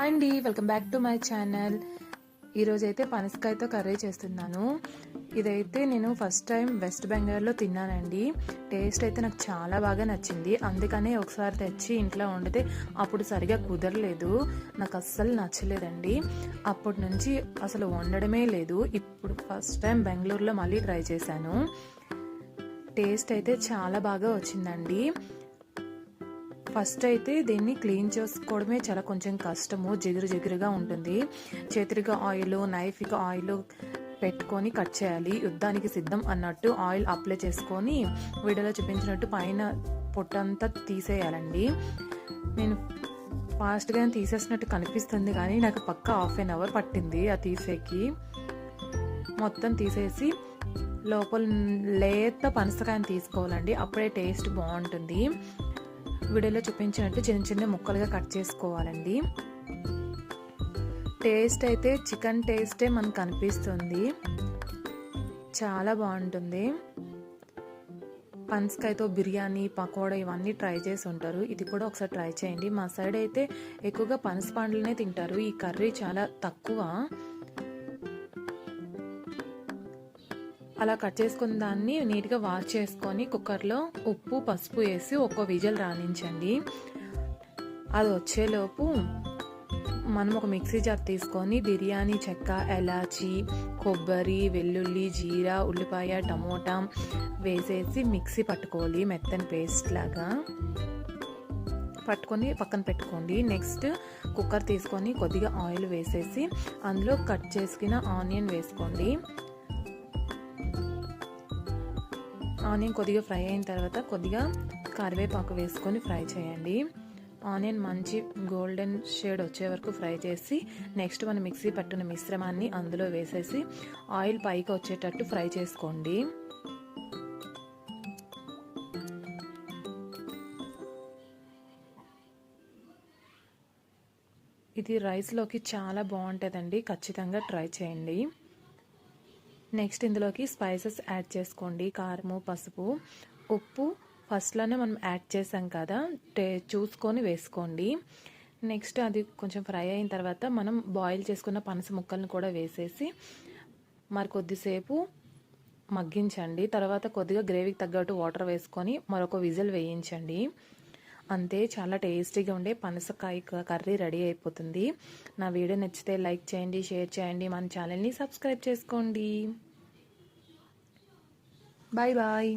అండి welcome back to my channel. ఈరోజైతే పనసకాయతో కర్రీ చేస్తున్నాను. ఇదైతే నేను ఫస్ట్ టైం వెస్ట్ బెంగాల్లో తిన్నానండి. టేస్ట్ అయితే నాకు చాలా బాగా నచ్చింది. అందుకనే ఒకసారి తెచ్చి ఇంట్లో వండితే అప్పుడు సరిగా కుదరలేదు, నాకు అస్సలు నచ్చలేదండి. అప్పటి నుంచి అసలు వండడమే లేదు. ఇప్పుడు ఫస్ట్ టైం బెంగళూరులో మళ్ళీ ట్రై చేశాను. టేస్ట్ అయితే చాలా బాగా వచ్చిందండి. ఫస్ట్ అయితే దీన్ని క్లీన్ చేసుకోవడమే చాలా కొంచెం కష్టము, జిగురుగా ఉంటుంది. చేతిగా ఆయిల్, నైఫ్కి ఆయిల్ పెట్టుకొని కట్ చేయాలి. యుద్ధానికి సిద్ధం అన్నట్టు ఆయిల్ అప్లై చేసుకొని వీడియోలో చూపించినట్టు పైన పొట్టంతా తీసేయాలండి. నేను ఫాస్ట్గా తీసేసినట్టు కనిపిస్తుంది కానీ నాకు పక్కా ½ అవర్ పట్టింది ఆ తీసేకి. మొత్తం తీసేసి లోపల లేత పనసకాయని తీసుకోవాలండి, అప్పుడే టేస్ట్ బాగుంటుంది. వీడియోలో చూపించినట్టు చిన్న చిన్న ముక్కలుగా కట్ చేసుకోవాలండి. టేస్ట్ అయితే చికెన్ టేస్టే మనకు కనిపిస్తుంది, చాలా బాగుంటుంది. పనసకాయతో బిర్యానీ, పకోడా ఇవన్నీ ట్రై చేసి ఉంటారు, ఇది కూడా ఒకసారి ట్రై చేయండి. మా సైడ్ అయితే ఎక్కువగా పనస పండ్లనే తింటారు, ఈ కర్రీ చాలా తక్కువ. అలా కట్ చేసుకున్న దాన్ని నీట్గా వాష్ చేసుకొని కుక్కర్లో ఉప్పు, పసుపు వేసి ఒక విజిల్ రాణించండి. అది వచ్చేలోపు మనం ఒక మిక్సీ జార్ తీసుకొని బిర్యానీ చెక్క, ఎలాచి, కొబ్బరి, వెల్లుల్లి, జీరా, ఉల్లిపాయ, టమోటా వేసేసి మిక్సీ పట్టుకోవాలి, మెత్తని పేస్ట్ లాగా పట్టుకొని పక్కన పెట్టుకోండి. నెక్స్ట్ కుక్కర్ తీసుకొని కొద్దిగా ఆయిల్ వేసేసి అందులో కట్ చేసుకున్న ఆనియన్ వేసుకోండి. ఆనియన్ కొద్దిగా ఫ్రై అయిన తర్వాత కొద్దిగా కరివేపాకు వేసుకొని ఫ్రై చేయండి. ఆనియన్ మంచి గోల్డెన్ షేడ్ వచ్చే వరకు ఫ్రై చేసి నెక్స్ట్ మనం మిక్సీ పట్టిన మిశ్రమాన్ని అందులో వేసేసి ఆయిల్ పైకి వచ్చేటట్టు ఫ్రై చేసుకోండి. ఇది రైస్లోకి చాలా బాగుంటుందండి, ఖచ్చితంగా ట్రై చేయండి. నెక్స్ట్ ఇందులోకి స్పైసెస్ యాడ్ చేసుకోండి. కారము, పసుపు, ఉప్పు ఫస్ట్లోనే మనం యాడ్ చేసాం కదా, చూసుకొని వేసుకోండి. నెక్స్ట్ అది కొంచెం ఫ్రై అయిన తర్వాత మనం బాయిల్ చేసుకున్న పనస ముక్కలను కూడా వేసేసి మరి కొద్దిసేపు మగ్గించండి. తర్వాత కొద్దిగా గ్రేవీకి తగ్గట్టు వాటర్ వేసుకొని మరొక విజిల్ వేయించండి. అంతే, చాలా టేస్టీగా ఉండే పనసకాయ కర్రీ రెడీ అయిపోతుంది. నా వీడియో నచ్చితే లైక్ చేయండి, షేర్ చేయండి, మన ఛానల్ని సబ్స్క్రైబ్ చేసుకోండి. Bye bye.